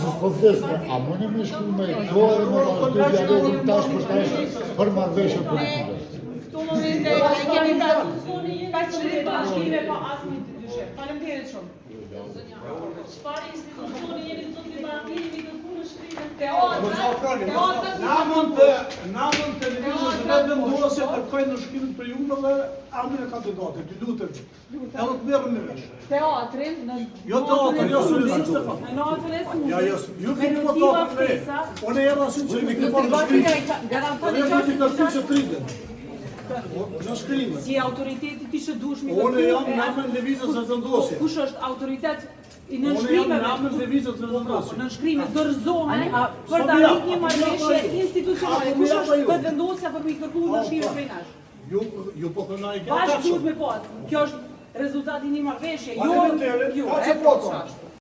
s'po flisme, a mëni me shku me dojë më të dialogin tash për marrëveshje politike. Këto momente e kemi pasuri bashkime pa asnjë të dyshim. Faleminderit shumë. Çfarë institucioni jeni zot i bashkimit të punës shkrimet? Namën televizës dhe vendosje kërkojnë në shkrimit për ju dhe armin e kandidatit, të lutem. Edhe të merrem në vesh. Teatrin në Jo teatrin, jo solidistë. Ja, ju keni po teatrin. Unë erdha sinqerisht në këtë garantoni në shkrimet. Si autoriteti ti shëdushmi. Unë jam namën lëvizjes së vendosjes. Kush është autoritet i në Unë jam shkrimeve? namën lëvizjes së vendosjes. Në shkrimet dorëzohen për ta arritur një marrëveshje institucionale. Kush është vendosja për mi kërkuar në shkrimet prej nash? Ju po thonaj Bashkë duhet me pas. Kjo është rezultati i një marrëveshje. Jo, Ka që po